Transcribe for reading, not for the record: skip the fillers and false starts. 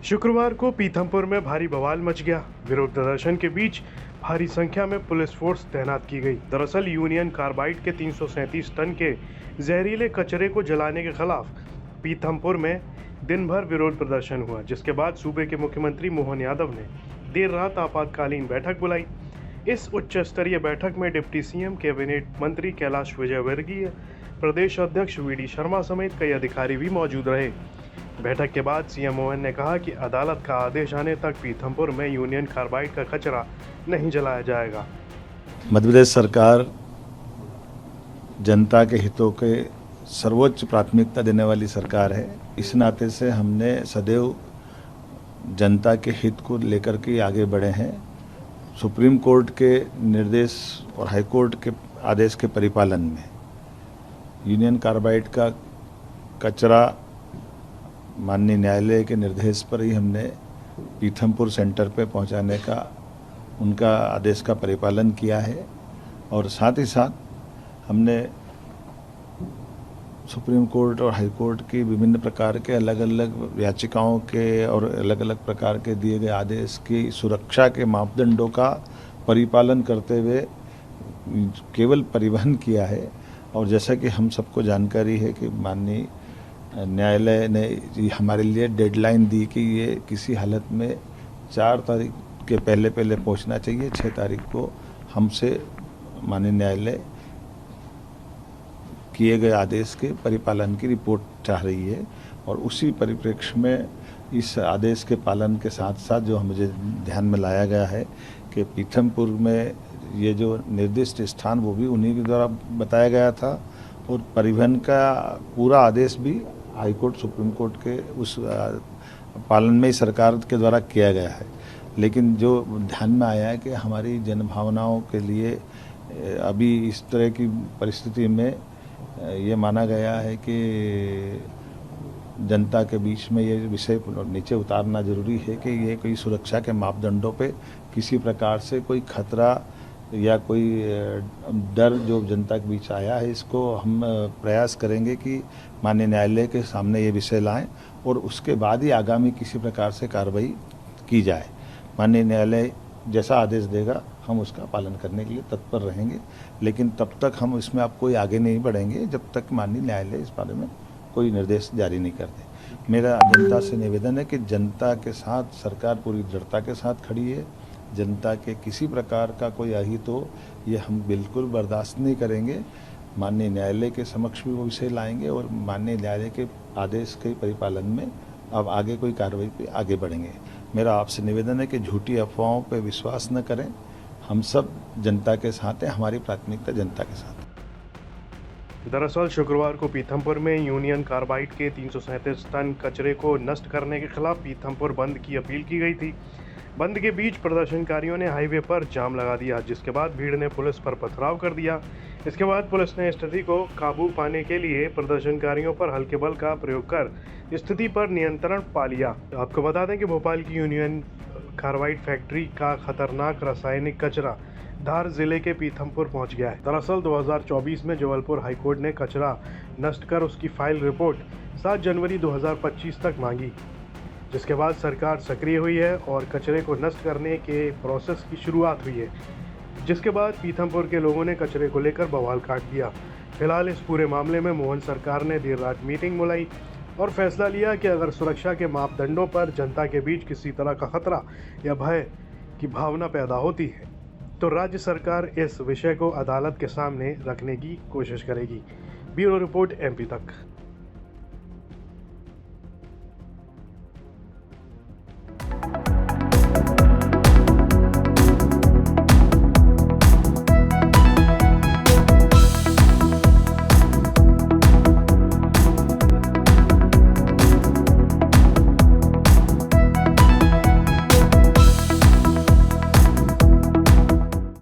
शुक्रवार को पीथमपुर में भारी बवाल मच गया। विरोध प्रदर्शन के बीच भारी संख्या में पुलिस फोर्स तैनात की गई। दरअसल यूनियन कार्बाइड के 337 टन के जहरीले कचरे को जलाने के खिलाफ पीथमपुर में दिन भर विरोध प्रदर्शन हुआ, जिसके बाद सूबे के मुख्यमंत्री मोहन यादव ने देर रात आपातकालीन बैठक बुलाई। इस उच्च स्तरीय बैठक में डिप्टी सीएम, कैबिनेट मंत्री कैलाश विजयवर्गीय, प्रदेश अध्यक्ष वीडी शर्मा समेत कई अधिकारी भी मौजूद रहे। बैठक के बाद सीएम मोहन ने कहा कि अदालत का आदेश आने तक पीथमपुर में यूनियन कार्बाइड का कचरा नहीं जलाया जाएगा। मध्य प्रदेश सरकार जनता के हितों के सर्वोच्च प्राथमिकता देने वाली सरकार है। इस नाते से हमने सदैव जनता के हित को लेकर के आगे बढ़े हैं। सुप्रीम कोर्ट के निर्देश और हाई कोर्ट के आदेश के परिपालन में यूनियन कार्बाइड का कचरा माननीय न्यायालय के निर्देश पर ही हमने पीथमपुर सेंटर पे पहुंचाने का उनका आदेश का परिपालन किया है। और साथ ही साथ हमने सुप्रीम कोर्ट और हाई कोर्ट की विभिन्न प्रकार के अलग अलग याचिकाओं के और अलग अलग प्रकार के दिए गए आदेश की सुरक्षा के मापदंडों का परिपालन करते हुए केवल परिवहन किया है। और जैसा कि हम सबको जानकारी है कि माननीय न्यायालय ने हमारे लिए डेडलाइन दी कि ये किसी हालत में 4 तारीख के पहले पहुंचना चाहिए। 6 तारीख को हमसे माननीय न्यायालय किए गए आदेश के परिपालन की रिपोर्ट चाह रही है। और उसी परिप्रेक्ष्य में इस आदेश के पालन के साथ साथ जो मुझे ध्यान में लाया गया है कि पीथमपुर में ये जो निर्दिष्ट स्थान वो भी उन्हीं के द्वारा बताया गया था और परिवहन का पूरा आदेश भी हाई कोर्ट सुप्रीम कोर्ट के उस पालन में सरकार के द्वारा किया गया है। लेकिन जो ध्यान में आया है कि हमारी जनभावनाओं के लिए अभी इस तरह की परिस्थिति में ये माना गया है कि जनता के बीच में ये विषय नीचे उतारना जरूरी है कि ये कोई सुरक्षा के मापदंडों पे किसी प्रकार से कोई खतरा या कोई डर जो जनता के बीच आया है, इसको हम प्रयास करेंगे कि माननीय न्यायालय के सामने ये विषय लाएं और उसके बाद ही आगामी किसी प्रकार से कार्रवाई की जाए। माननीय न्यायालय जैसा आदेश देगा हम उसका पालन करने के लिए तत्पर रहेंगे। लेकिन तब तक हम इसमें अब कोई आगे नहीं बढ़ेंगे जब तक माननीय न्यायालय इस बारे में कोई निर्देश जारी नहीं करते। मेरा जनता से निवेदन है कि जनता के साथ सरकार पूरी दृढ़ता के साथ खड़ी है। जनता के किसी प्रकार का कोई अहित हो ये हम बिल्कुल बर्दाश्त नहीं करेंगे। माननीय न्यायालय के समक्ष भी वो विषय लाएंगे और माननीय न्यायालय के आदेश के परिपालन में अब आगे कोई कार्रवाई पे आगे बढ़ेंगे। मेरा आपसे निवेदन है कि झूठी अफवाहों पे विश्वास न करें। हम सब जनता के साथ हैं, हमारी प्राथमिकता जनता के साथ है। दरअसल शुक्रवार को पीथमपुर में यूनियन कार्बाइड के 337 टन कचरे को नष्ट करने के खिलाफ पीथमपुर बंद की अपील की गई थी। बंद के बीच प्रदर्शनकारियों ने हाईवे पर जाम लगा दिया, जिसके बाद भीड़ ने पुलिस पर पथराव कर दिया। इसके बाद पुलिस ने स्थिति को काबू पाने के लिए प्रदर्शनकारियों पर हल्के बल का प्रयोग कर स्थिति पर नियंत्रण पा लिया। आपको बता दें कि भोपाल की यूनियन कार्बाइड फैक्ट्री का खतरनाक रासायनिक कचरा धार जिले के पीथमपुर पहुंच गया है। दरअसल 2024 में जबलपुर हाईकोर्ट ने कचरा नष्ट कर उसकी फाइल रिपोर्ट 7 जनवरी 2025 तक मांगी, जिसके बाद सरकार सक्रिय हुई है और कचरे को नष्ट करने के प्रोसेस की शुरुआत हुई है। जिसके बाद पीथमपुर के लोगों ने कचरे को लेकर बवाल काट दिया। फिलहाल इस पूरे मामले में मोहन सरकार ने देर रात मीटिंग बुलाई और फैसला लिया कि अगर सुरक्षा के मापदंडों पर जनता के बीच किसी तरह का खतरा या भय की भावना पैदा होती है तो राज्य सरकार इस विषय को अदालत के सामने रखने की कोशिश करेगी। ब्यूरो रिपोर्ट MP तक।